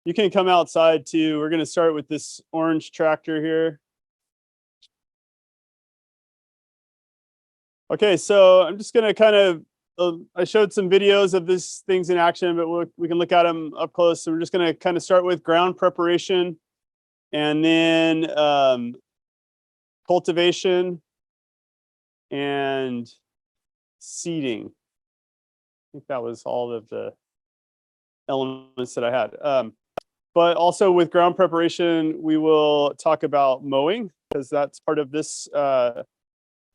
You can come outside too. We're going to start with this orange tractor here. Okay, so I'm just going to kind of, I showed some videos of these things in action, but we can look at them up close. So we're just going to kind of start with ground preparation and then cultivation and seeding. I think that was all of the elements that I had. But also with ground preparation, we will talk about mowing because that's part of this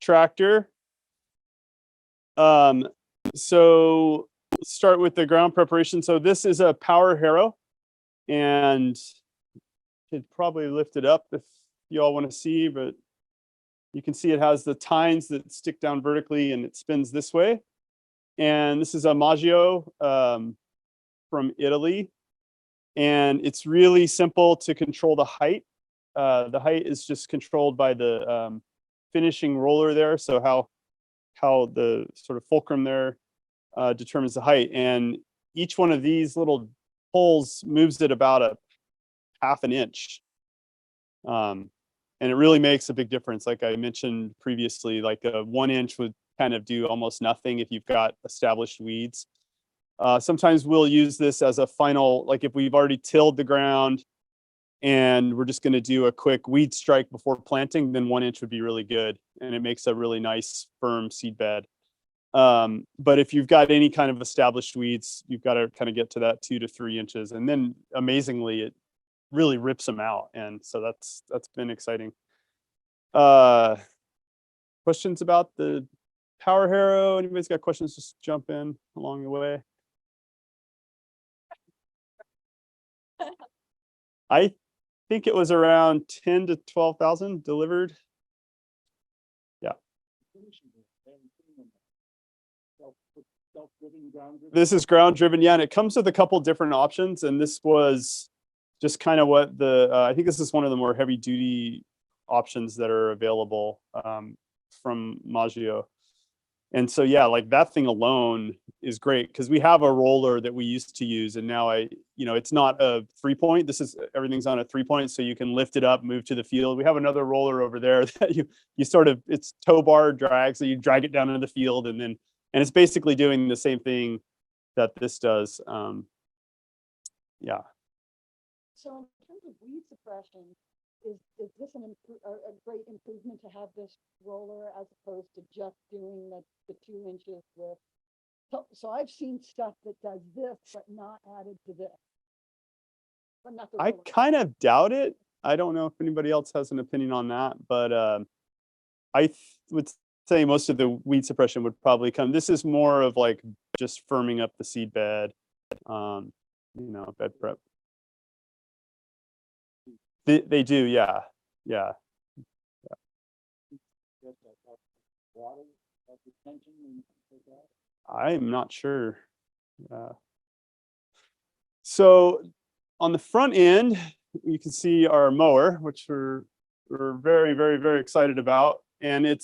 tractor. So let's start with the ground preparation. So this is a power harrow, and could probably lift it up if you all want to see, but you can see it has the tines that stick down vertically and it spins this way. And this is a Maggio from Italy. And it's really simple to control the height. The height is just controlled by the finishing roller there. So how the sort of fulcrum there determines the height. And each one of these little holes moves it about a half an inch. And it really makes a big difference. Like I mentioned previously, like a 1 inch would kind of do almost nothing if you've got established weeds. Sometimes we'll use this as a final, like if we've already tilled the ground and we're just going to do a quick weed strike before planting, then 1 inch would be really good. And it makes a really nice firm seed bed. But if you've got any kind of established weeds, you've got to kind of get to that 2 to 3 inches. And then amazingly, it really rips them out. And so that's been exciting. Questions about the power harrow? Anybody's got questions, just jump in along the way. I think it was around 10 to 12,000 delivered. Yeah. This is ground driven. Yeah. And it comes with a couple different options. And this was just kind of what I think this is one of the more heavy duty options that are available from Maggio. And so, yeah, like that thing alone is great because we have a roller that we used to use. And now it's not a 3-point. Everything's on a 3-point. So you can lift it up, move to the field. We have another roller over there that you sort of, it's tow bar drag. So you drag it down into the field and it's basically doing the same thing that this does. Yeah. So in terms of weed suppression, is this a great improvement to have this roller as opposed to just doing the 2 inches with? So I've seen stuff that does this, but not added to this. But not the I roller. kind of doubt it. I don't know if anybody else has an opinion on that, but I would say most of the weed suppression would probably come. This is more of like just firming up the seed bed, bed prep. They do, yeah. I'm not sure. So on the front end, you can see our mower, which we're very, very, very excited about. And it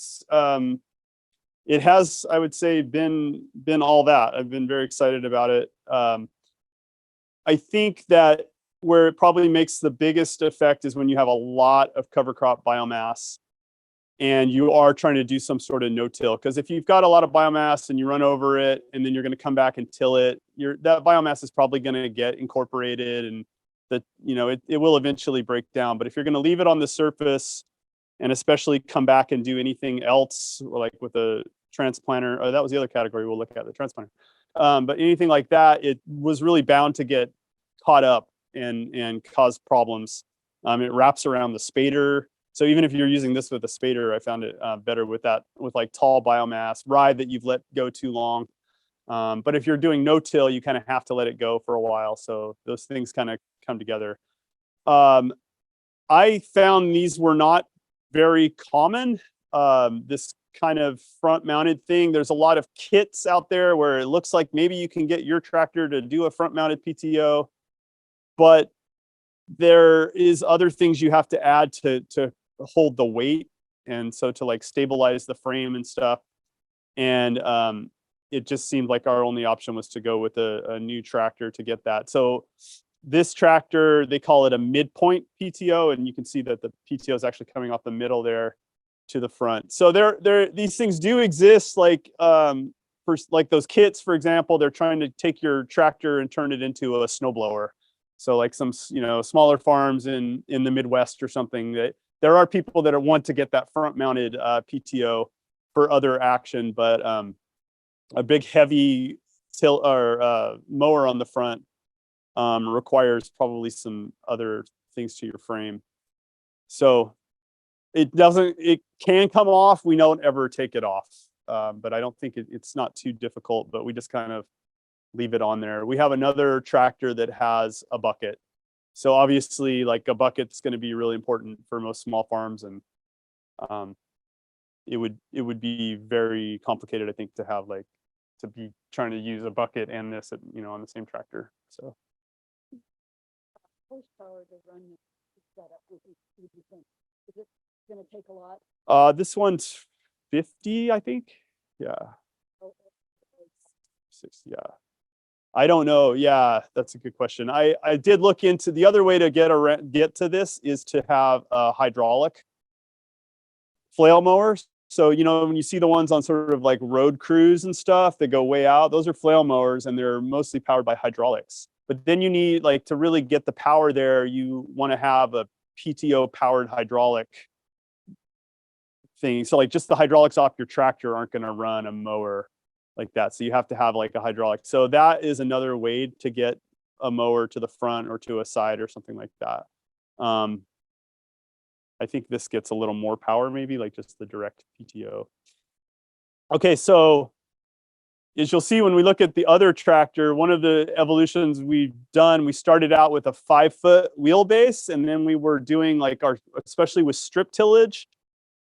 has, I would say, been all that. I've been very excited about it. I think that where it probably makes the biggest effect is when you have a lot of cover crop biomass and you are trying to do some sort of no-till. Because if you've got a lot of biomass and you run over it and then you're going to come back and till it, that biomass is probably going to get incorporated and it will eventually break down. But if you're going to leave it on the surface and especially come back and do anything else, like with a transplanter, that was the other category we'll look at, the transplanter. But anything like that, it was really bound to get caught up and cause problems. It wraps around the spader. So even if you're using this with a spader, I found it better with like tall biomass, rye that you've let go too long. But if you're doing no-till, you kind of have to let it go for a while. So those things kind of come together. I found these were not very common. This kind of front mounted thing, there's a lot of kits out there where it looks like maybe you can get your tractor to do a front mounted PTO, but there is other things you have to add to hold the weight. And so to like stabilize the frame and stuff. And it just seemed like our only option was to go with a new tractor to get that. So this tractor, they call it a midpoint PTO, and you can see that the PTO is actually coming off the middle there to the front. So these things do exist, like for like those kits, for example. They're trying to take your tractor and turn it into a snowblower. So like some smaller farms in the Midwest or something, that there are people that want to get that front mounted PTO for other action, but a big heavy mower on the front requires probably some other things to your frame. So it can come off. We don't ever take it off, but I don't think it's not too difficult, but we just kind of leave it on there. We have another tractor that has a bucket. So obviously, like, a bucket's going to be really important for most small farms, and it would be very complicated, I think, to be trying to use a bucket and this on the same tractor. So Horsepower to run this setup, would you think? Is it gonna take a lot? this one's 50, I think. Yeah. Oh, 60, yeah. I don't know. Yeah, that's a good question. I did look into the other way to get to this is to have a hydraulic flail mowers. So, when you see the ones on sort of like road crews and stuff that go way out, those are flail mowers, and they're mostly powered by hydraulics. But then you need, like, to really get the power there, you want to have a PTO powered hydraulic thing. So like just the hydraulics off your tractor aren't going to run a mower like that. So you have to have like a hydraulic. So that is another way to get a mower to the front or to a side or something like that. I think this gets a little more power, maybe, like just the direct PTO. Okay, so as you'll see when we look at the other tractor, one of the evolutions we've done, we started out with a 5-foot wheelbase, and then we were doing like especially with strip tillage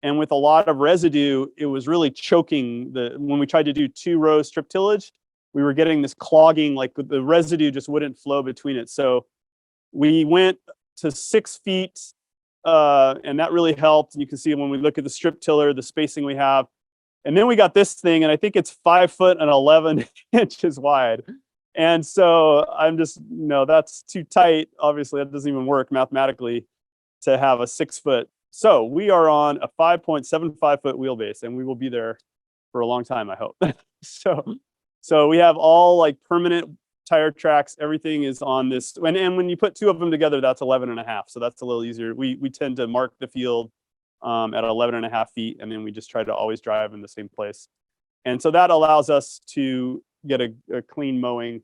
and with a lot of residue, it was really choking when we tried to do 2-row strip tillage, we were getting this clogging, like the residue just wouldn't flow between it. So we went to 6 feet, and that really helped. And you can see when we look at the strip tiller, the spacing we have. And then we got this thing, and I think it's 5 foot and 11 inches wide. And so I'm just, that's too tight. Obviously, that doesn't even work mathematically to have a 6 foot. So we are on a 5.75 foot wheelbase, and we will be there for a long time, I hope. So we have all like permanent tire tracks. Everything is on this. And when you put 2 of them together, that's 11.5. So that's a little easier. We tend to mark the field at 11.5 feet, and then we just try to always drive in the same place. And so that allows us to get a clean mowing.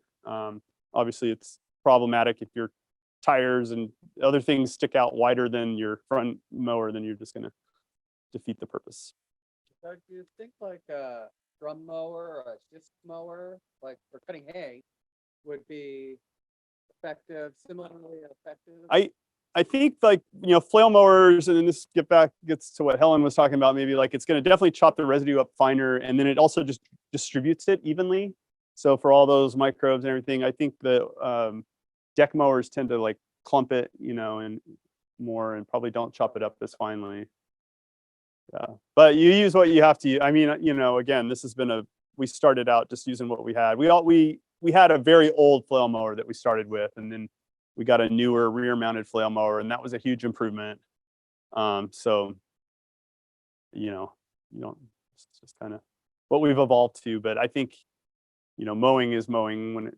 Obviously, it's problematic if your tires and other things stick out wider than your front mower, then you're just going to defeat the purpose. So do you think like a drum mower or a disc mower, like for cutting hay, would be similarly effective? I think, like, flail mowers, and then this gets to what Helen was talking about, maybe like it's going to definitely chop the residue up finer, and then it also just distributes it evenly. So for all those microbes and everything, I think the deck mowers tend to like clump it, and more, and probably don't chop it up as finely. Yeah, but you use what you have to use. I mean, again, this has been we started out just using what we had. We had a very old flail mower that we started with, and then we got a newer rear mounted flail mower, and that was a huge improvement. So, it's just kind of what we've evolved to. But I think, mowing is mowing when,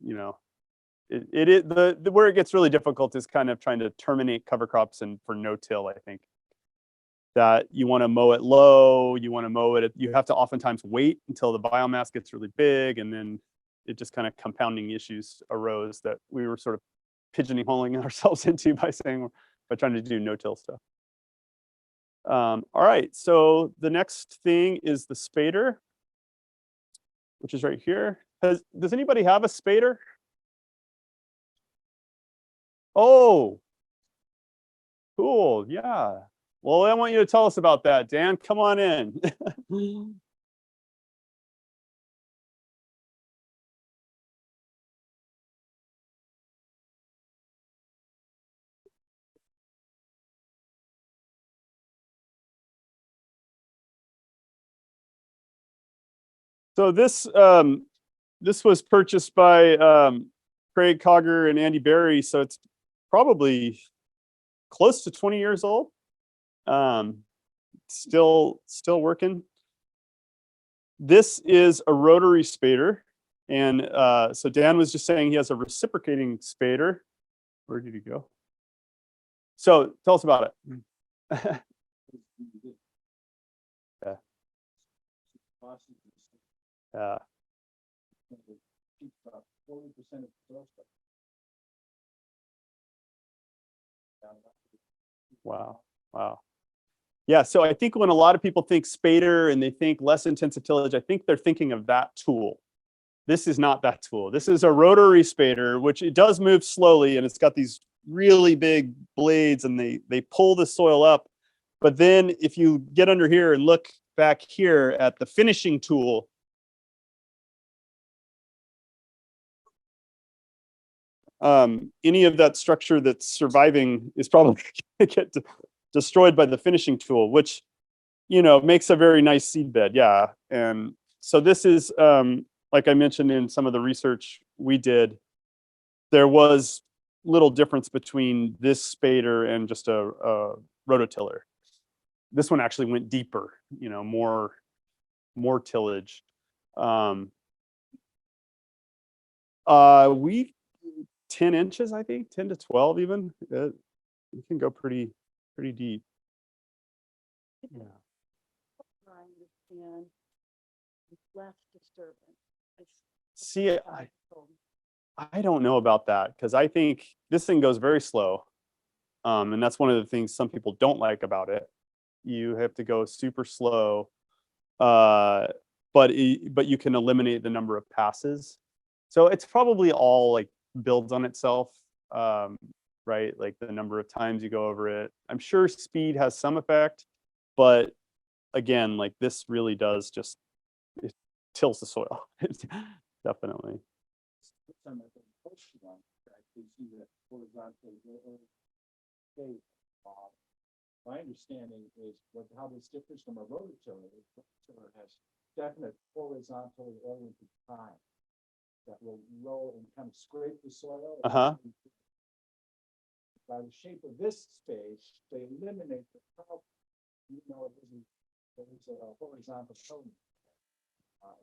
where it gets really difficult is kind of trying to terminate cover crops and for no-till. I think that you want to mow it low, you want to mow it, you have to oftentimes wait until the biomass gets really big, and then it just kind of compounding issues arose that we were sort of pigeonholing ourselves into by trying to do no-till stuff. All right, so the next thing is the spader, which is right here. Does anybody have a spader? Oh, cool, yeah. Well, I want you to tell us about that, Dan. Come on in. So this was purchased by Craig Cogger and Andy Berry, so it's probably close to 20 years old. Still working. This is a rotary spader. And so Dan was just saying he has a reciprocating spader. Where did he go? So tell us about it. Yeah. Yeah. Wow. Wow. Yeah. So I think when a lot of people think spader and they think less intensive tillage, I think they're thinking of that tool. This is not that tool. This is a rotary spader, which it does move slowly, and it's got these really big blades, and they pull the soil up. But then if you get under here and look back here at the finishing tool, any of that structure that's surviving is probably going to get destroyed by the finishing tool, which, you know, makes a very nice seed bed. Yeah. And so this is, like I mentioned in some of the research we did, there was little difference between this spader and just a rototiller. This one actually went deeper, you know, more tillage. We 10 inches, I think, 10 to 12 even. You can go pretty deep. Yeah. I understand less disturbance. See, I don't know about that, because I think this thing goes very slow. And that's one of the things some people don't like about it. You have to go super slow, but you can eliminate the number of passes. So it's probably all like builds on itself, right? Like the number of times you go over it. I'm sure speed has some effect, but again, like this really does just, it tills the soil. Definitely. My understanding is how this differs from a rototiller. A rototiller has definite horizontally oriented tine that will roll and kind of scrape the soil. Uh-huh. By the shape of this space, they eliminate the problem. You know, there is a horizontal tone.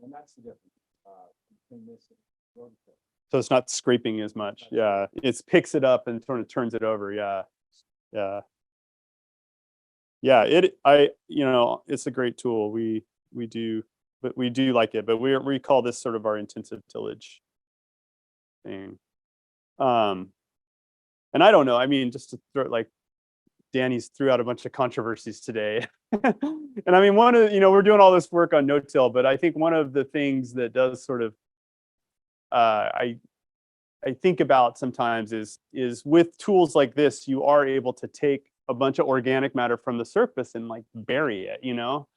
And that's the difference between this and rototiller. So it's not scraping as much. Yeah. It picks it up and sort of turns it over. Yeah. Yeah. Yeah. You know, it's a great tool. We do like it, but we call this sort of our intensive tillage thing. And I don't know, I mean, just to throw, like, Danny's threw out a bunch of controversies today. And I mean, one of, you know, we're doing all this work on no-till, but I think one of the things that does sort of, I think about sometimes is with tools like this, you are able to take a bunch of organic matter from the surface and like bury it, you know?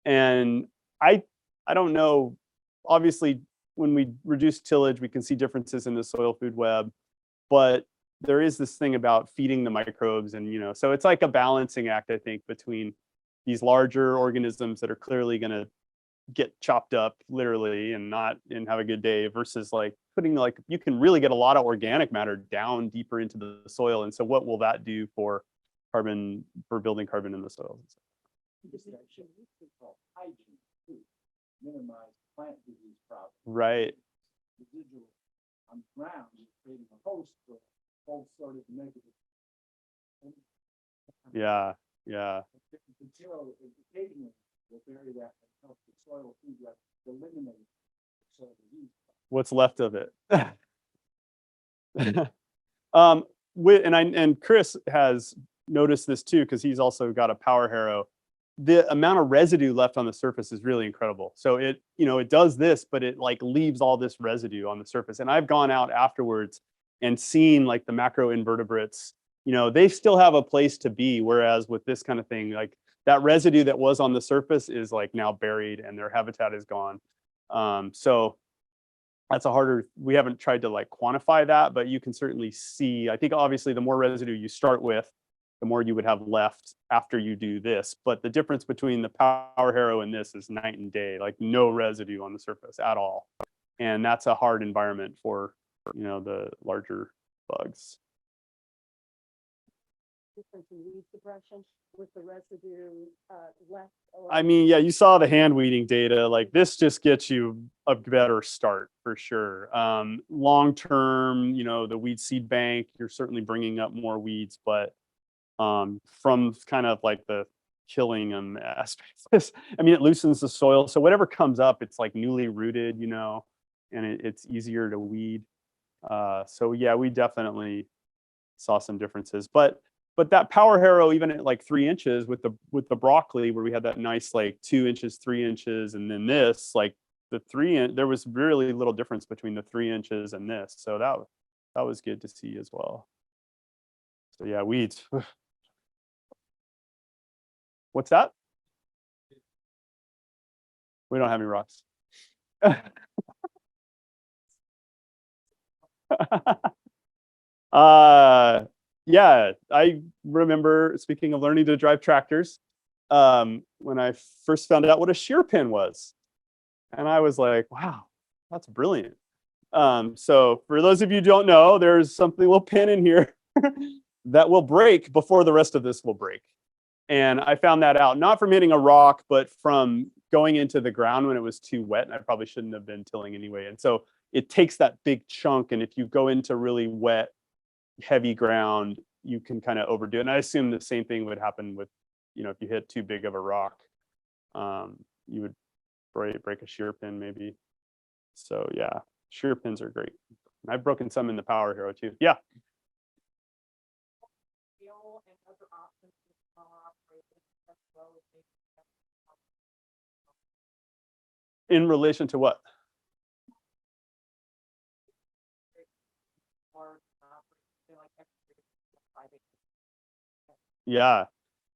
And I don't know, obviously when we reduce tillage, we can see differences in the soil food web, but there is this thing about feeding the microbes, and, you know, so it's like a balancing act, I think, between these larger organisms that are clearly going to get chopped up literally and have a good day, versus like putting, like, you can really get a lot of organic matter down deeper into the soil. And so what will that do for building carbon in the soil? This actually called hygiene too, minimize plant disease problems. Right. Residual on the ground, you're creating a host for all sort of negative. Yeah. Yeah. The zero occasionally will bury that and help the soil food web eliminate soil disease. What's left of it. And Chris has noticed this too, because he's also got a power harrow. The amount of residue left on the surface is really incredible. So it, you know, it does this, but it like leaves all this residue on the surface. And I've gone out afterwards and seen like the macroinvertebrates, you know, they still have a place to be. Whereas with this kind of thing, like that residue that was on the surface is like now buried and their habitat is gone. So that's we haven't tried to like quantify that, but you can certainly see, I think obviously the more residue you start with, the more you would have left after you do this. But the difference between the power harrow and this is night and day, like no residue on the surface at all. And that's a hard environment for the larger bugs. Difference in weed suppression with the residue, left. or- I mean, yeah, you saw the hand weeding data. Like this just gets you a better start for sure. Long term, the weed seed bank, you're certainly bringing up more weeds, but from kind of like the killing them aspects, I mean, it loosens the soil. So whatever comes up, it's like newly rooted, and it's easier to weed. So yeah, we definitely saw some differences, but that power harrow, even at like 3 inches with the broccoli, where we had that nice like 2 inches, 3 inches, and then this like the there was really little difference between the 3 inches and this. So that was good to see as well. So yeah, weeds. What's that? We don't have any rocks. Yeah, I remember, speaking of learning to drive tractors, when I first found out what a shear pin was. And I was like, wow, that's brilliant. So for those of you who don't know, there's something, a little pin in here that will break before the rest of this will break. And I found that out, not from hitting a rock, but from going into the ground when it was too wet, and I probably shouldn't have been tilling anyway. And so it takes that big chunk, and if you go into really wet, heavy ground, you can kind of overdo it. And I assume the same thing would happen with, if you hit too big of a rock, you would break a shear pin maybe. So yeah, shear pins are great. I've broken some in the Power Hero too. Yeah. Fuel and other options for smaller operations as well as maybe In relation to what? large operations, like excavating. Yeah.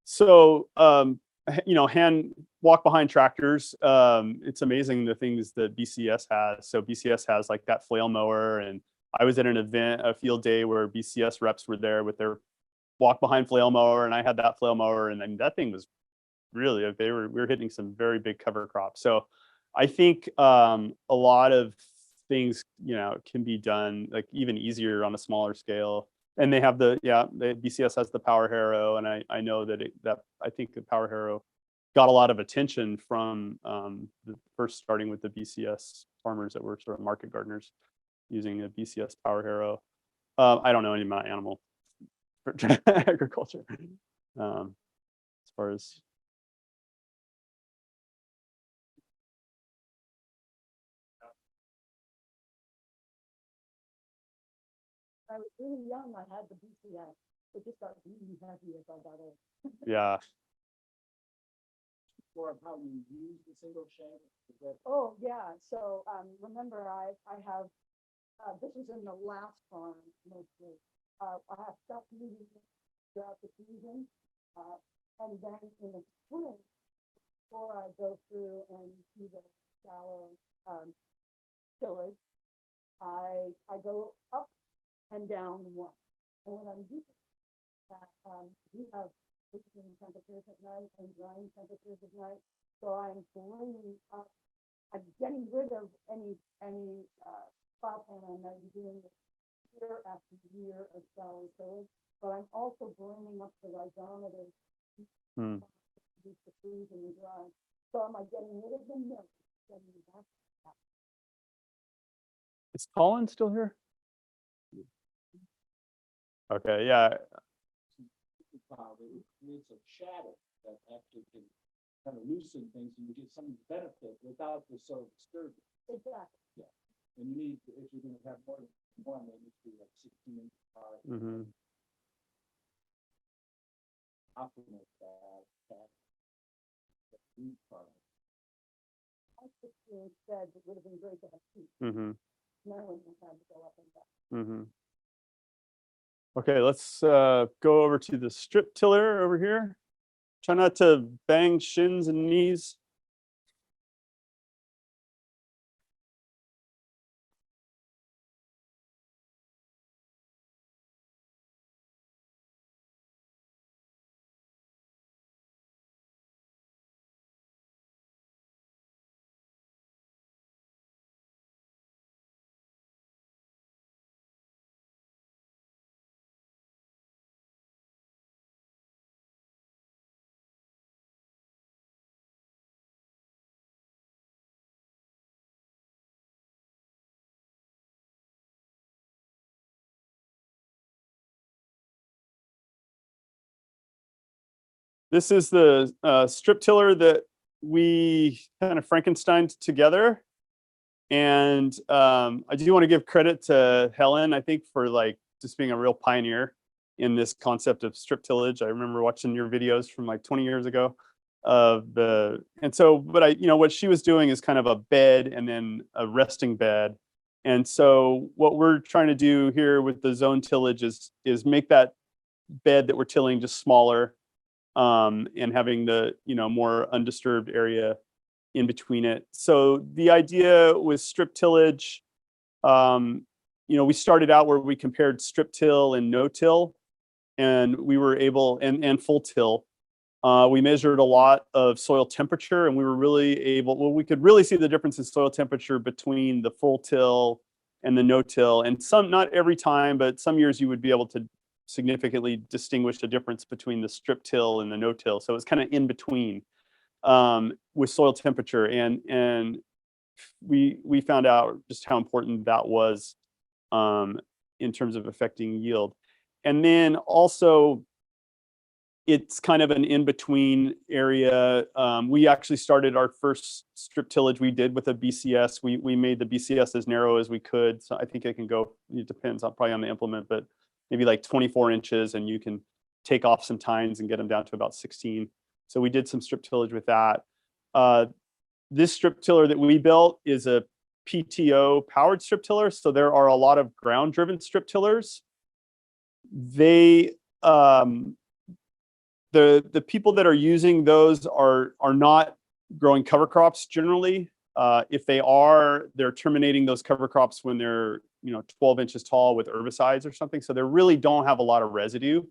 So, hand walk behind tractors. It's amazing the things that BCS has. So BCS has like that flail mower, and I was at an event, a field day where BCS reps were there with their walk behind flail mower, and I had that flail mower, and then that thing was really, we were hitting some very big cover crops. So I think a lot of things, can be done like even easier on a smaller scale. And they have the BCS has the Power Harrow, and I know that I think the Power Harrow got a lot of attention from the first starting with the BCS farmers that were sort of market gardeners using the BCS Power Harrow. I don't know any about animal agriculture as far as. I was really young, I had the BCS. It just got really heavy as I got old. Yeah. Or how you use the single shank. Oh, yeah, so, remember I have, this was in the last farm mostly. I have stuff moving throughout the season. And then in the spring, before I go through and do the shallow, tillage, I go up and down one. And when I'm doing that, we have freezing temperatures at night and drying temperatures at night. So I'm bringing up, I'm getting rid of any spot and I'm doing it year after year of shallow tillage. But I'm also bringing up the rhizometer to reduce the freezing and drying. So am I getting rid of the milk? Getting it back? Is Colin still here? Okay, yeah. It creates a shadow that actually can kind of loosen things, and you get some benefit without the sort of disturbance. Exactly. Yeah. And you need, if you're gonna have more than one, they need to be like 16 high. Optimal that root part. I just said it would have been great to have two. Now we had to go up and down. Okay, let's go over to the strip tiller over here. Try not to bang shins and knees. This is the strip tiller that we kind of Frankensteined together. And I do want to give credit to Helen, I think, for like just being a real pioneer in this concept of strip tillage. I remember watching your videos from like 20 years ago of the, and so, but I, what she was doing is kind of a bed and then a resting bed. And so what we're trying to do here with the zone tillage is make that bed that we're tilling just smaller, and having the, more undisturbed area in between it. So the idea with strip tillage, we started out where we compared strip till and no till, and we were able, and full till. We measured a lot of soil temperature, and we were really able, well, we could really see the difference in soil temperature between the full till and the no till. And some, not every time, but some years you would be able to significantly distinguish the difference between the strip till and the no till. So it's kind of in between, with soil temperature, and we found out just how important that was, in terms of affecting yield. And then also, it's kind of an in-between area. We actually started our first strip tillage we did with a BCS. We made the BCS as narrow as we could. So I think it can go, it depends on probably on the implement, but maybe like 24 inches, and you can take off some tines and get them down to about 16. So we did some strip tillage with that. This strip tiller that we built is a PTO powered strip tiller. So there are a lot of ground driven strip tillers. They, the people that are using those are not growing cover crops generally. If they are, they're terminating those cover crops when they're 12 inches tall with herbicides or something. So they really don't have a lot of residue.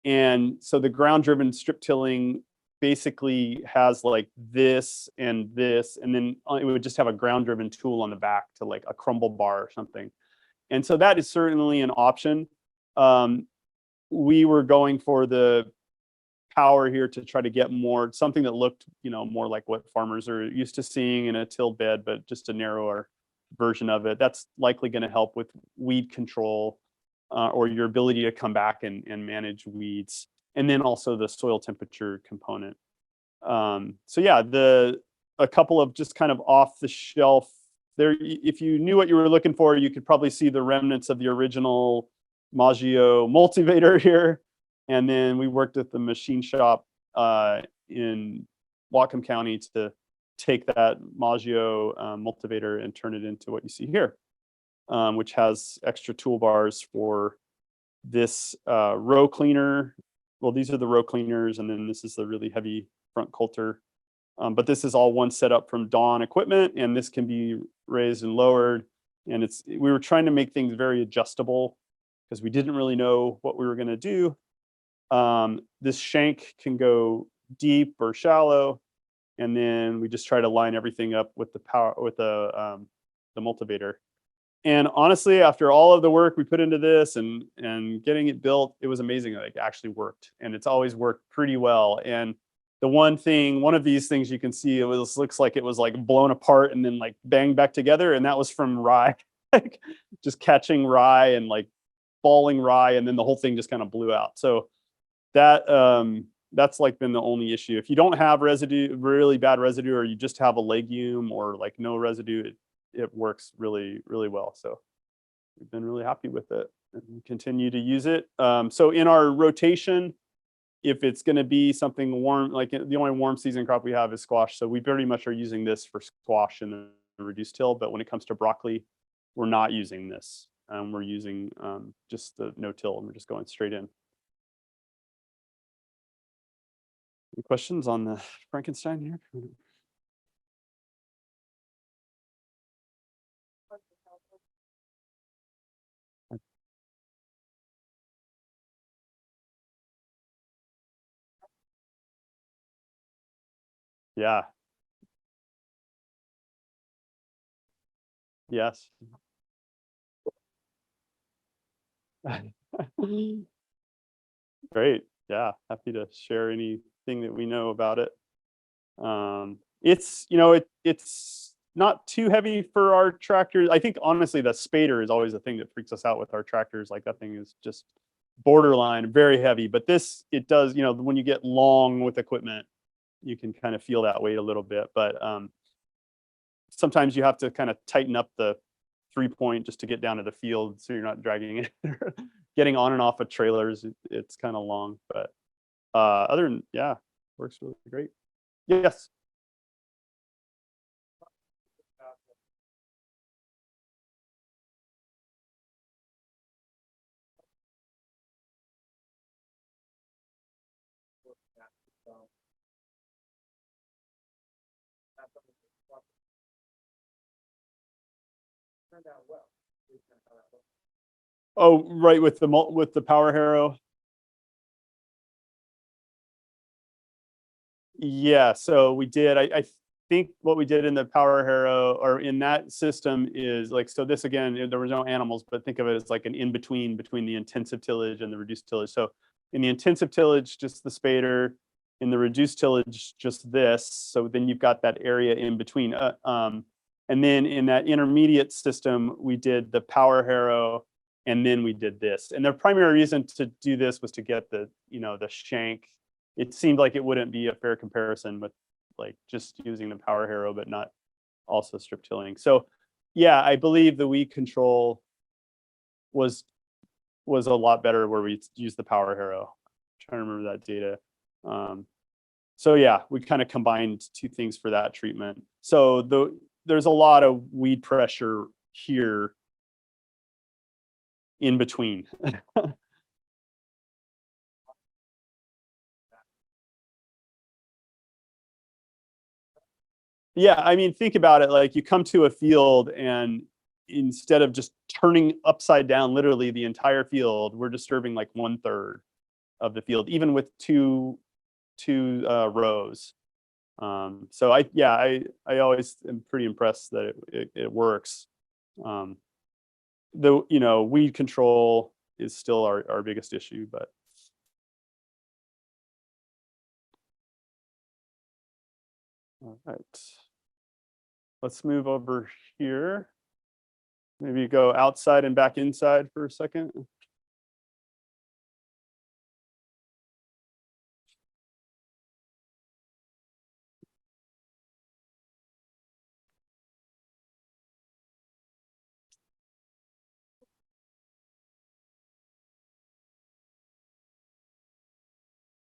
And so the ground driven strip tilling basically has like this, and then it would just have a ground driven tool on the back to like a crumble bar or something. And so that is certainly an option. We were going for the power here to try to get more, something that looked, more like what farmers are used to seeing in a tilled bed, but just a narrower version of it. That's likely going to help with weed control, or your ability to come back and manage weeds. And then also the soil temperature component. So yeah, a couple of just kind of off the shelf there. If you knew what you were looking for, you could probably see the remnants of the original Maggio multivator here. And then we worked at the machine shop in Whatcom County to take that Maggio multivator and turn it into what you see here, which has extra toolbars for this row cleaner. Well, these are the row cleaners, and then this is the really heavy front coulter. But this is all one setup from Dawn equipment, and this can be raised and lowered. And we were trying to make things very adjustable because we didn't really know what we were going to do. This shank can go deep or shallow, and then we just try to line everything up with the power, with the multivator. And honestly, after all of the work we put into this and getting it built, it was amazing that it actually worked, and it's always worked pretty well. And the one of these things you can see, looks like it was like blown apart and then like banged back together, and that was from rye, like just catching rye and like balling rye, and then the whole thing just kind of blew out. So that's like been the only issue. If you don't have residue, really bad residue, or you just have a legume or like no residue, it works really, really well. So we've been really happy with it and continue to use it. So in our rotation, if it's going to be something warm, like the only warm season crop we have is squash. So we pretty much are using this for squash in the reduced till. But when it comes to broccoli, we're not using this. We're using just the no till, and we're just going straight in. Any questions on the Frankenstein here? Yeah. Yes. Great. Yeah. Happy to share anything that we know about it. It's, it's not too heavy for our tractors. I think honestly, the spader is always the thing that freaks us out with our tractors. Like that thing is just borderline, very heavy. But this, it does, you know, when you get long with equipment, you can kind of feel that weight a little bit. But sometimes you have to kind of tighten up the 3-point just to get down to the field, so you're not dragging it. Getting on and off of trailers, it's kind of long. But other than, yeah, works really great. Yes. Turned out well. Oh, right, with the Power Harrow. Yeah, so we did. I think what we did in the Power Harrow, or in that system, is like, so this again, there was no animals, but think of it as like an in between the intensive tillage and the reduced tillage. So in the intensive tillage, just the spader. In the reduced tillage, just this. So then you've got that area in between. And then in that intermediate system, we did the Power Harrow, and then we did this. And the primary reason to do this was to get the, you know, the shank. It seemed like it wouldn't be a fair comparison with like just using the Power Harrow, but not also strip tilling. So yeah, I believe the weed control was a lot better where we used the Power Harrow. I'm trying to remember that data. So yeah, we kind of combined two things for that treatment. So there's a lot of weed pressure here in between. Yeah, I mean, think about it. Like, you come to a field, and instead of just turning upside down literally the entire field, we're disturbing like 1/3 of the field, even with two rows. So I always am pretty impressed that it works. Though, you know, weed control is still our biggest issue, but all right. Let's move over here. Maybe go outside and back inside for a second.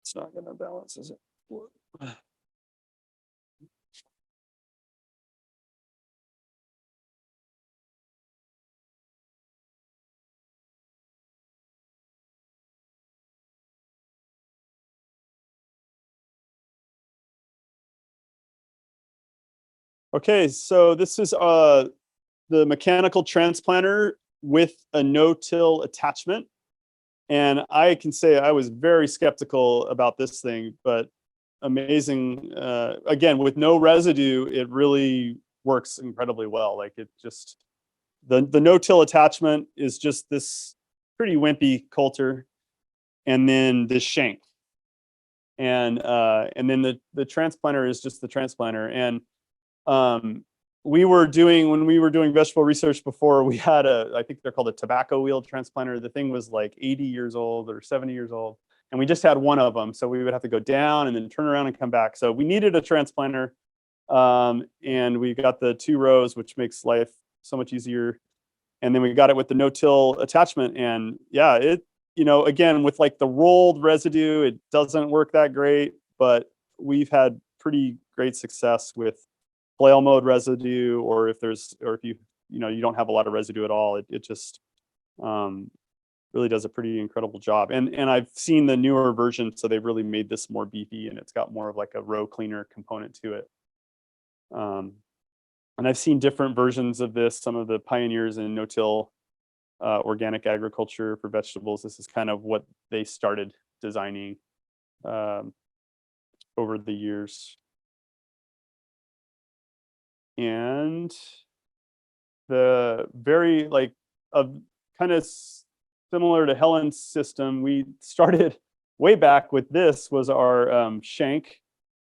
It's not going to balance, is it? Okay, so this is the mechanical transplanter with a no-till attachment. And I can say I was very skeptical about this thing, but amazing. Again, with no residue, it really works incredibly well. Like, it just, the no-till attachment is just this pretty wimpy coulter, and then this shank. And then the transplanter is just the transplanter. And when we were doing vegetable research before, we had I think they're called a tobacco wheel transplanter. The thing was like 80 years old or 70 years old. And we just had one of them. So we would have to go down and then turn around and come back. So we needed a transplanter. And we got the 2 rows, which makes life so much easier. And then we got it with the no-till attachment. And yeah, it, you know, again, with like the rolled residue, it doesn't work that great, but we've had pretty great success with flail mode residue, or if you don't have a lot of residue at all, it just really does a pretty incredible job. And I've seen the newer version, so they've really made this more beefy, and it's got more of like a row cleaner component to it. And I've seen different versions of this. Some of the pioneers in no-till organic agriculture for vegetables, this is kind of what they started designing over the years. And the very kind of similar to Helen's system, we started way back with this was our shank.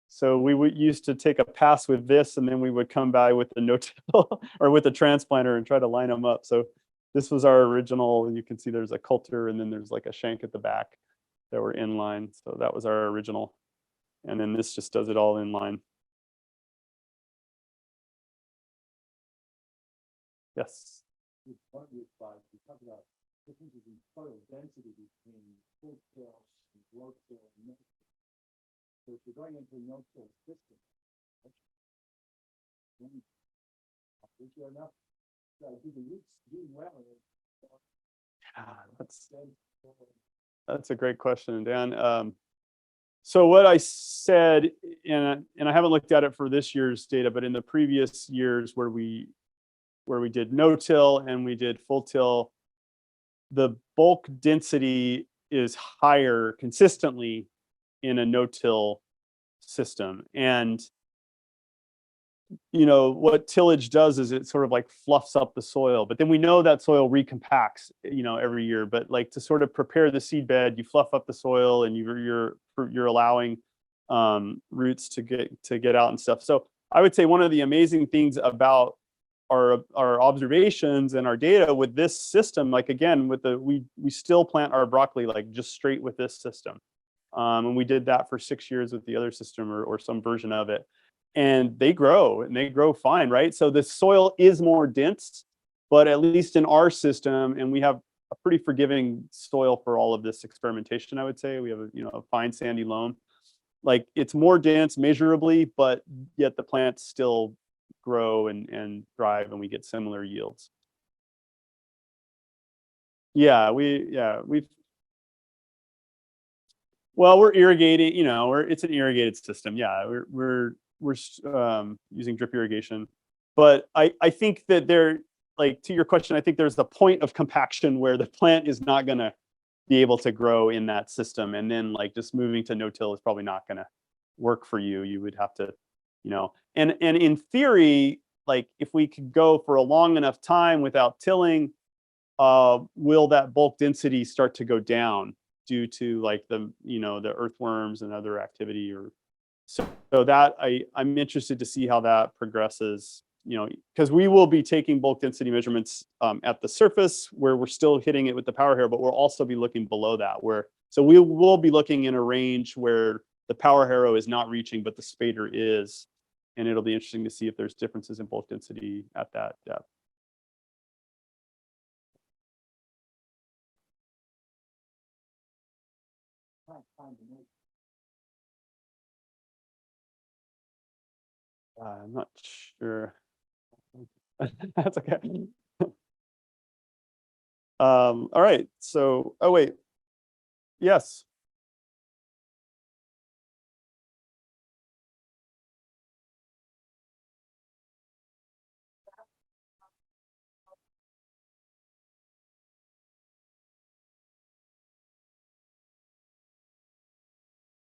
So we used to take a pass with this, and then we would come by with the no-till or with the transplanter and try to line them up. So this was our original. You can see there's a coulter and then there's like a shank at the back that were inline. So that was our original. And then this just does it all inline. Yes. With one of your slides, you talk about differences in soil density between full till and low till and no till. So if you're going into a no till system, then is there enough, do the roots do well? That's a great question, Dan. So what I said, and I haven't looked at it for this year's data, but in the previous years where we did no-till and we did full-till, the bulk density is higher consistently in a no-till system. And what tillage does is it sort of like fluffs up the soil, but then we know that soil recompacts, every year. But like to sort of prepare the seed bed, you fluff up the soil and you're allowing roots to get out and stuff. So I would say one of the amazing things about our observations and our data with this system, like again, we still plant our broccoli like just straight with this system. And we did that for 6 years with the other system or some version of it. And they grow fine, right? So the soil is more dense, but at least in our system, and we have a pretty forgiving soil for all of this experimentation, I would say. We have a fine sandy loam. Like it's more dense measurably, but yet the plants still grow and thrive and we get similar yields. Yeah, we're irrigating, it's an irrigated system. Yeah, we're using drip irrigation, but I think that to your question, I think there's the point of compaction where the plant is not going to be able to grow in that system, and then like just moving to no-till is probably not going to work for you. You would have to, and in theory, like if we could go for a long enough time without tilling, will that bulk density start to go down due to like the earthworms and other activity so that I'm interested to see how that progresses, because we will be taking bulk density measurements at the surface where we're still hitting it with the power harrow, but we'll also be looking below that so we will be looking in a range where the power harrow is not reaching, but the spader is, and it'll be interesting to see if there's differences in bulk density at that depth. I'm not sure. That's okay. All right. So, oh wait. Yes.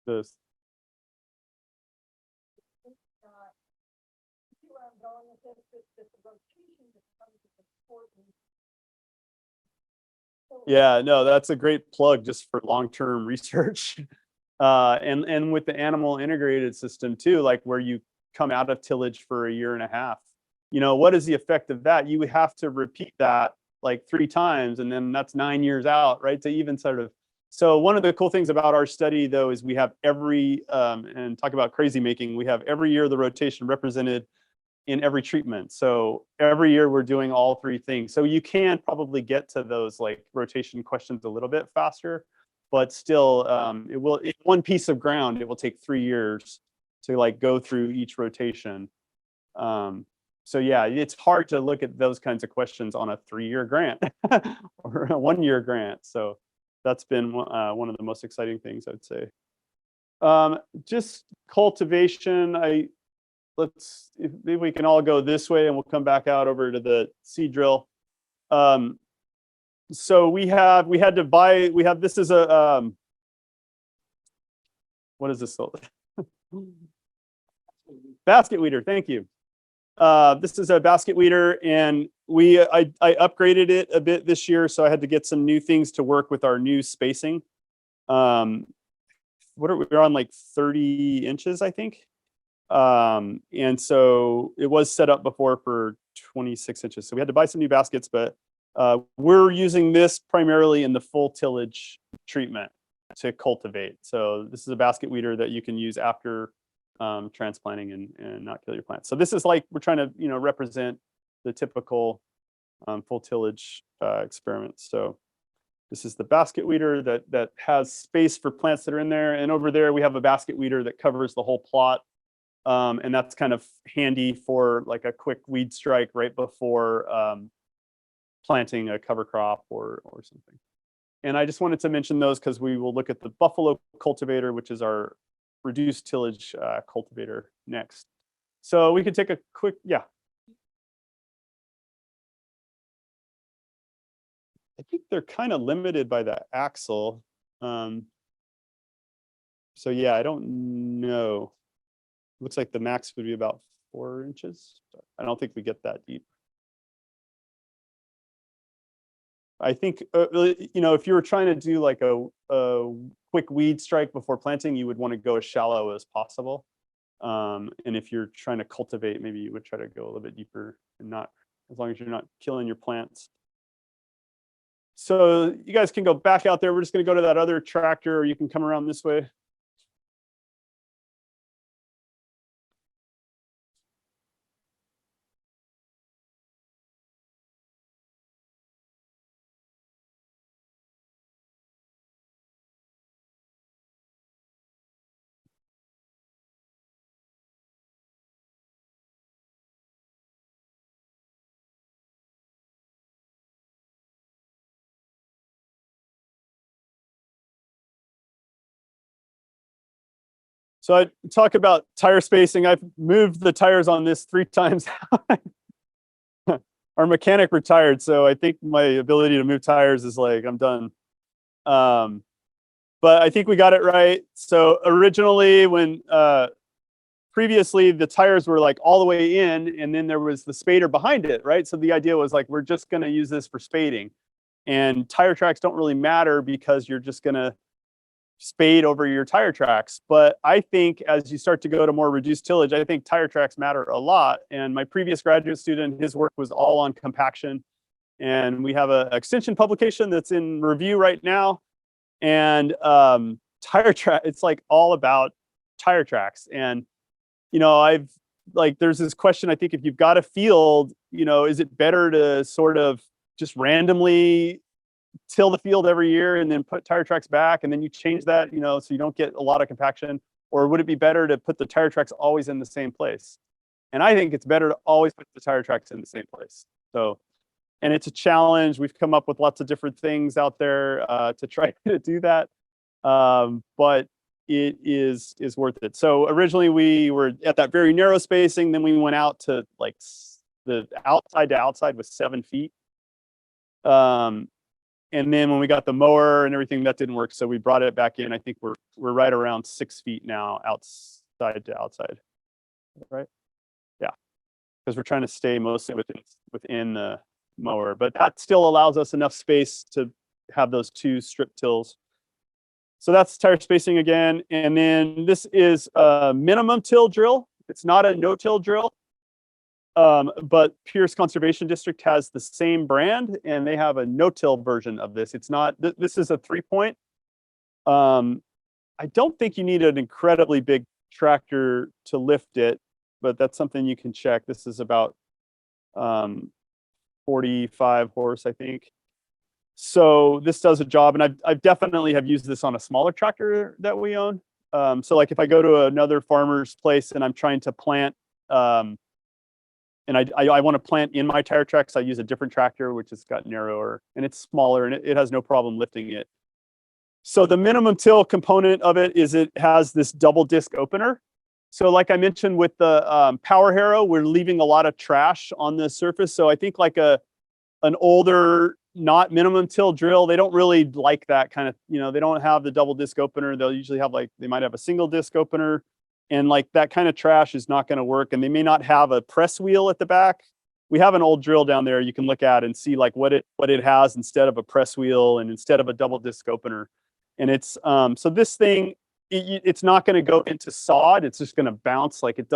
This. See where I'm going with this, that the rotation becomes important. Yeah, no, that's a great plug just for long-term research. And with the animal integrated system too, like where you come out of tillage for a year and a half, what is the effect of that? You would have to repeat that like 3 times, and then that's 9 years out, right? To even sort of. So one of the cool things about our study though is we have and talk about crazy making, we have every year the rotation represented in every treatment. So every year we're doing all 3 things. So you can probably get to those like rotation questions a little bit faster, but still one piece of ground, it will take 3 years to like go through each rotation. So yeah, it's hard to look at those kinds of questions on a 3-year grant or a 1-year grant. So that's been one of the most exciting things, I'd say. Just cultivation, maybe we can all go this way and we'll come back out over to the seed drill. So this is a, what is this? Basket weeder, thank you. This is a basket weeder, and I upgraded it a bit this year, so I had to get some new things to work with our new spacing. We're on like 30 inches, I think. And so it was set up before for 26 inches. So we had to buy some new baskets, but We're using this primarily in the full tillage treatment to cultivate. So this is a basket weeder that you can use after transplanting and not kill your plants. So this is like, we're trying to, represent the typical full tillage experiment. So this is the basket weeder that has space for plants that are in there. And over there, we have a basket weeder that covers the whole plot. And that's kind of handy for like a quick weed strike right before planting a cover crop or something. And I just wanted to mention those because we will look at the buffalo cultivator, which is our reduced tillage cultivator next. So we could take a quick, yeah. I think they're kind of limited by the axle. So yeah, I don't know. Looks like the max would be about 4 inches. I don't think we get that deep. I think, if you were trying to do like a quick weed strike before planting, you would want to go as shallow as possible. And if you're trying to cultivate, maybe you would try to go a little bit deeper and not, as long as you're not killing your plants. So you guys can go back out there. We're just going to go to that other tractor, or you can come around this way. So I talk about tire spacing. I've moved the tires on this 3 times. Our mechanic retired, so I think my ability to move tires is like, I'm done. But I think we got it right. So originally, when previously the tires were like all the way in, and then there was the spader behind it, right? So the idea was like, we're just going to use this for spading, and tire tracks don't really matter because you're just going to spade over your tire tracks. But I think as you start to go to more reduced tillage, I think tire tracks matter a lot. And my previous graduate student, his work was all on compaction. And we have an extension publication that's in review right now. And tire track, it's like all about tire tracks. And, I've like, there's this question, I think if you've got a field, is it better to sort of just randomly till the field every year and then put tire tracks back and then you change that, so you don't get a lot of compaction? Or would it be better to put the tire tracks always in the same place? And I think it's better to always put the tire tracks in the same place. So, and it's a challenge. We've come up with lots of different things out there to try to do that. But it is worth it. So originally we were at that very narrow spacing. Then we went out to like the outside to outside was 7 feet. And then when we got the mower and everything, that didn't work. So we brought it back in. I think we're right around 6 feet now, outside to outside. Right? Yeah. Because we're trying to stay mostly within the mower, but that still allows us enough space to have those 2 strip tills. So that's tire spacing again. And then this is a minimum till drill. It's not a no-till drill. But Pierce Conservation District has the same brand, and they have a no-till version of this. It's not, this is a 3-point. I don't think you need an incredibly big tractor to lift it, but that's something you can check. This is about 45 horse, I think. So this does a job, and I've definitely have used this on a smaller tractor that we own. So like if I go to another farmer's place and I'm trying to plant, and I want to plant in my tire tracks, I use a different tractor, which has got narrower and it's smaller, and it has no problem lifting it. So the minimum till component of it is it has this double disc opener. So like I mentioned with the power harrow, we're leaving a lot of trash on the surface. So I think like an older, not minimum till drill, they don't really like that kind of, they don't have the double disc opener. They'll usually have they might have a single disc opener. And like that kind of trash is not going to work. And they may not have a press wheel at the back. We have an old drill down there you can look at and see like what it has instead of a press wheel and instead of a double disc opener. And it's so this thing, it's not going to go into sod. It's just going to bounce. Like it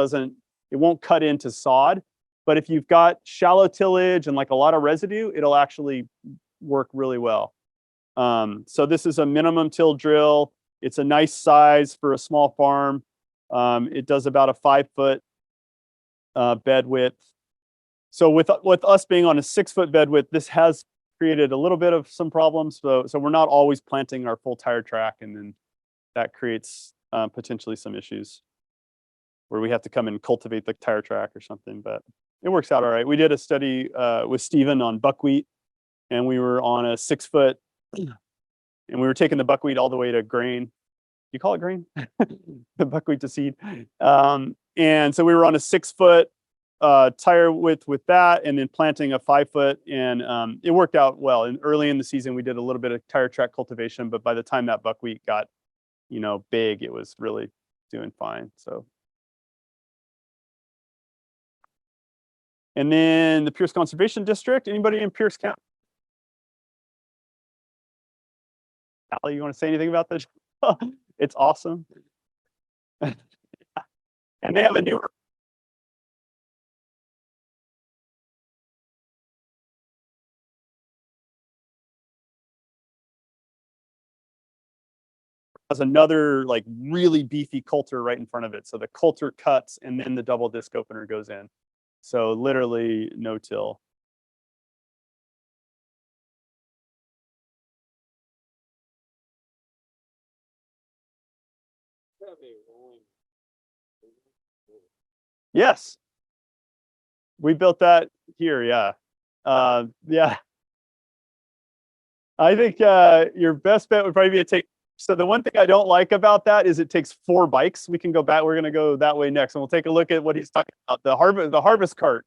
won't cut into sod. But if you've got shallow tillage and like a lot of residue, it'll actually work really well. So this is a minimum till drill. It's a nice size for a small farm. It does about a 5-foot bed width. So with us being on a 6-foot bed width, this has created a little bit of some problems. So we're not always planting our full tire track, and then that creates potentially some issues where we have to come and cultivate the tire track or something, but it works out all right. We did a study with Steven on buckwheat, and we were on a 6-foot, and we were taking the buckwheat all the way to grain. You call it grain? The buckwheat to seed. And so we were on a 6-foot tire width with that, and then planting a 5-foot, and it worked out well. And early in the season, we did a little bit of tire track cultivation, but by the time that buckwheat got, big, it was really doing fine. So. And then the Pierce Conservation District. Anybody in Pierce County? Allie, you want to say anything about this? It's awesome. And they have a new has another like really beefy coulter right in front of it. So the coulter cuts and then the double disc opener goes in. So literally no till. Yes. We built that here, yeah. Yeah. I think your best bet would probably be to take. So the one thing I don't like about that is it takes 4 bikes. We can go back. We're going to go that way next, and we'll take a look at what he's talking about. The harvest cart.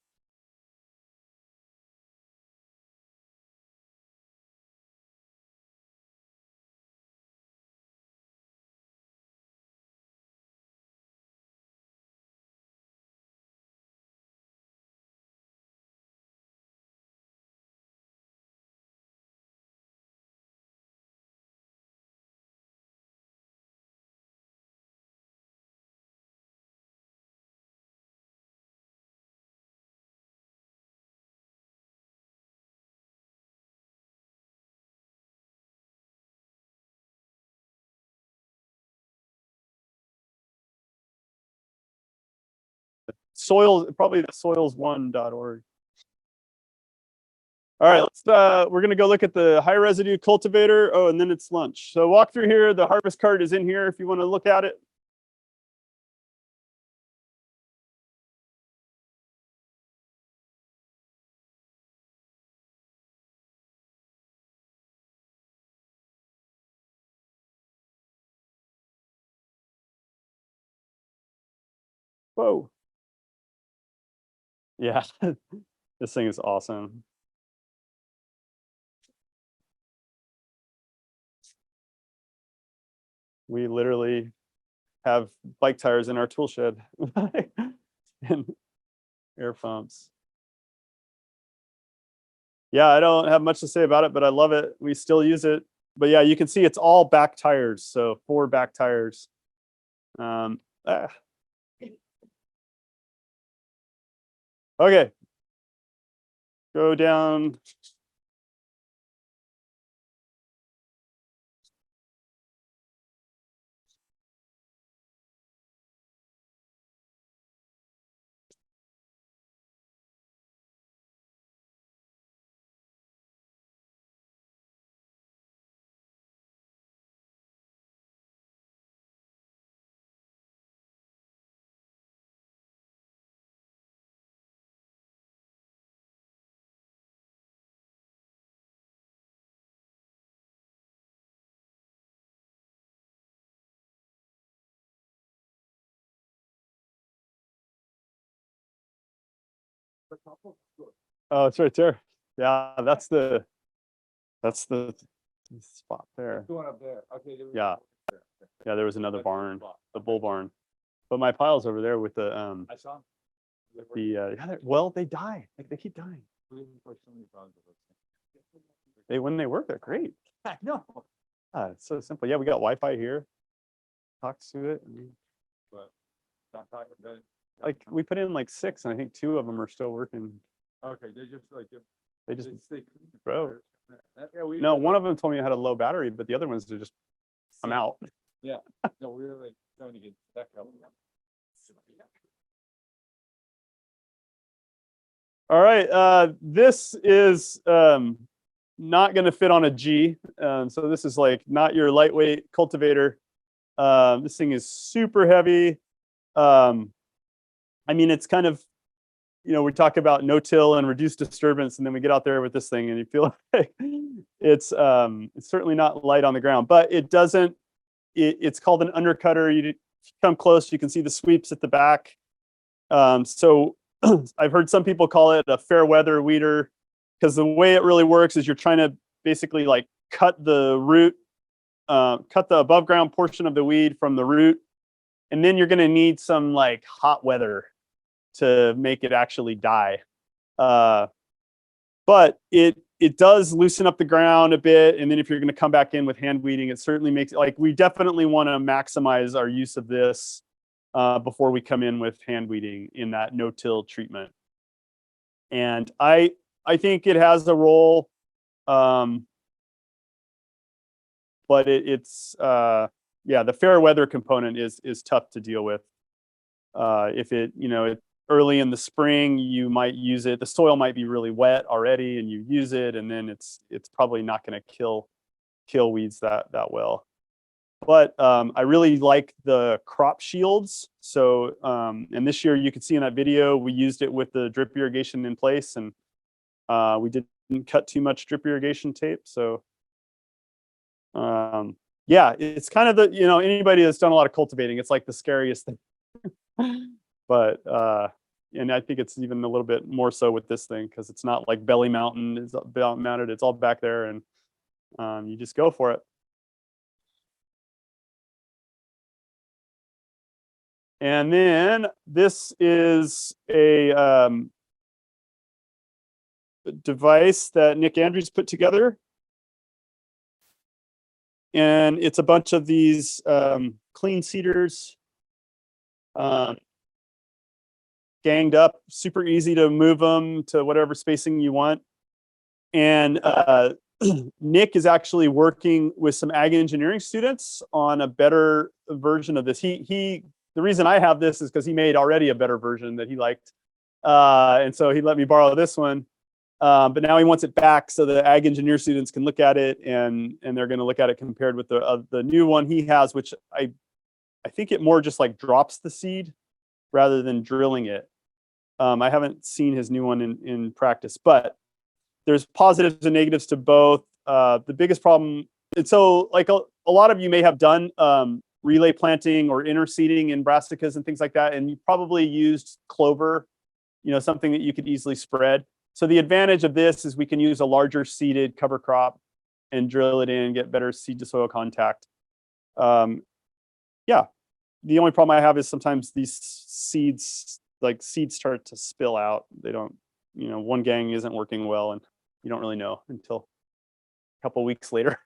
Soil, probably the soils1.org. All right, we're gonna go look at the high residue cultivator. Oh, and then it's lunch. So walk through here. The harvest cart is in here if you want to look at it. Whoa. Yeah, this thing is awesome. We literally have bike tires in our tool shed and air pumps. Yeah, I don't have much to say about it, but I love it. We still use it. But yeah, you can see it's all back tires. So 4 back tires. Okay. Go down. Oh, it's right there. Yeah, that's the spot there. Going up there, okay. Yeah. Yeah, there was another barn, the bull barn. But my pile's over there with the I saw them. well, they die. Like they keep dying. When they work, they're great. I know. It's so simple. Yeah, we got Wi-Fi here. Talks to it. But not talking about like we put in like 6 and I think 2 of them are still working. Okay, they just like, They just, they. bro. Yeah, we. no, one of them told me I had a low battery, but the other ones are just, I'm out. Yeah, no, we were like trying to get that couple. All right, this is not going to fit on a G. So this is like not your lightweight cultivator. This thing is super heavy. I mean, it's kind of, we talk about no-till and reduced disturbance, and then we get out there with this thing and you feel like it's certainly not light on the ground, but it doesn't, it's called an undercutter. You come close, you can see the sweeps at the back. So I've heard some people call it a fair weather weeder, because the way it really works is you're trying to basically like cut the root, cut the above ground portion of the weed from the root. And then you're going to need some like hot weather to make it actually die. But it does loosen up the ground a bit. And then if you're going to come back in with hand weeding, it certainly makes it like, we definitely want to maximize our use of this before we come in with hand weeding in that no-till treatment. And I think it has a role, but it's yeah, the fair weather component is tough to deal with. If early in the spring, you might use it. The soil might be really wet already, and you use it, and then it's probably not going to kill weeds that well. But I really like the crop shields. So, and this year you could see in that video, we used it with the drip irrigation in place, and we didn't cut too much drip irrigation tape. So, yeah, it's kind of anybody that's done a lot of cultivating, it's like the scariest thing. But and I think it's even a little bit more so with this thing, because it's not like belly mounted, it's all back there, and you just go for it. And then this is a device that Nick Andrews put together. And it's a bunch of these clean seeders ganged up, super easy to move them to whatever spacing you want. And Nick is actually working with some ag engineering students on a better version of this. The reason I have this is because he made already a better version that he liked. And so he let me borrow this one. But now he wants it back so the ag engineer students can look at it, and they're going to look at it compared with the new one he has, which I think it more just like drops the seed rather than drilling it. I haven't seen his new one in practice, but there's positives and negatives to both. The biggest problem, and so like a lot of you may have done relay planting or interseeding in brassicas and things like that, and you probably used clover, something that you could easily spread. So the advantage of this is we can use a larger seeded cover crop and drill it in, get better seed to soil contact. Yeah, the only problem I have is sometimes these seeds start to spill out. They don't, one gang isn't working well, and you don't really know until a couple weeks later.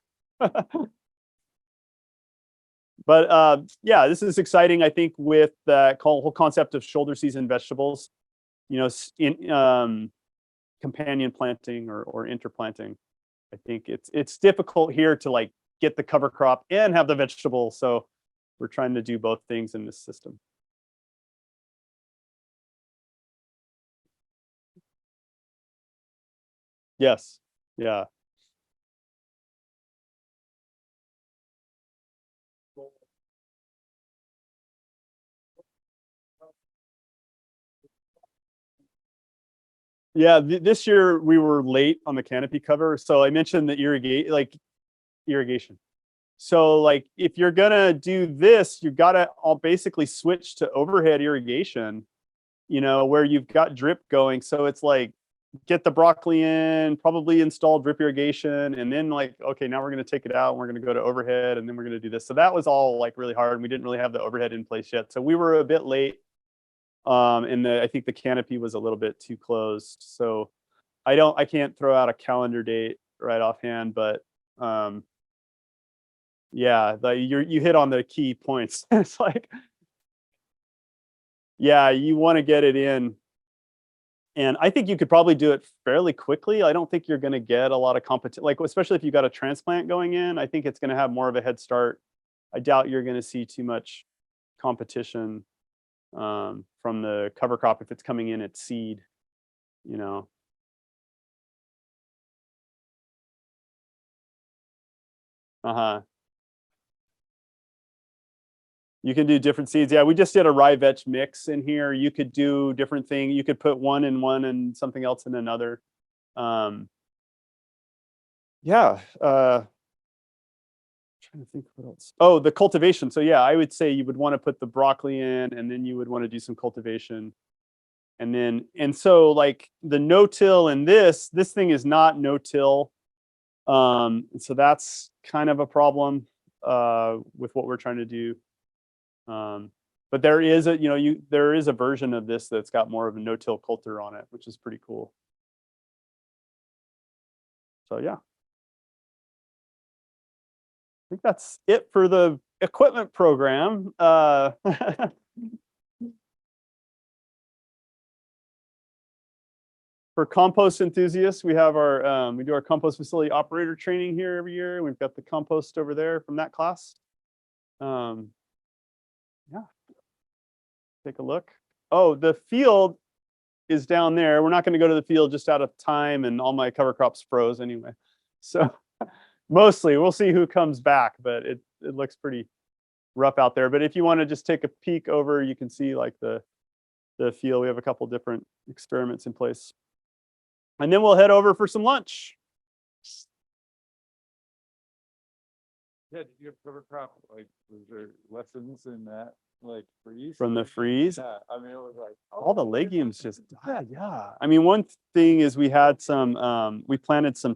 But yeah, this is exciting, I think, with the whole concept of shoulder season vegetables, in companion planting or interplanting. I think it's difficult here to like get the cover crop and have the vegetable. So we're trying to do both things in this system. Yes. Yeah. Yeah, this year we were late on the canopy cover. So I mentioned the irrigation. So like if you're gonna do this, you gotta all basically switch to overhead irrigation, where you've got drip going. So it's like get the broccoli in, probably install drip irrigation, and then like, okay, now we're gonna take it out and we're gonna go to overhead, and then we're gonna do this. So that was all like really hard, and we didn't really have the overhead in place yet. So we were a bit late. And I think the canopy was a little bit too closed. So I can't throw out a calendar date right offhand, but yeah, you hit on the key points. It's like Yeah, you want to get it in. And I think you could probably do it fairly quickly. I don't think you're going to get a lot of competition, like especially if you got a transplant going in. I think it's going to have more of a head start. I doubt you're going to see too much competition from the cover crop if it's coming in at seed, you know. Uh-huh. You can do different seeds. Yeah, we just did a rye vetch mix in here. You could do different things. You could put one in one and something else in another. Yeah. Trying to think what else. Oh, the cultivation. So yeah, I would say you would want to put the broccoli in, and then you would want to do some cultivation. And so like the no-till in this thing is not no-till. So that's kind of a problem with what we're trying to do. But there is a, there is a version of this that's got more of a no-till coulter on it, which is pretty cool. So yeah. I think that's it for the equipment program. For compost enthusiasts, we have our we do our compost facility operator training here every year. We've got the compost over there from that class. Yeah, take a look. Oh, the field is down there. We're not going to go to the field just out of time, and all my cover crops froze anyway. So mostly we'll see who comes back, but it looks pretty rough out there. But if you want to just take a peek over, you can see like the field. We have a couple different experiments in place. And then we'll head over for some lunch. Yeah, did you have cover crop, like, was there lessons in that, like, freeze? From the freeze? Yeah, I mean, it was like. All the legumes just died, yeah. I mean, one thing is we had some, we planted some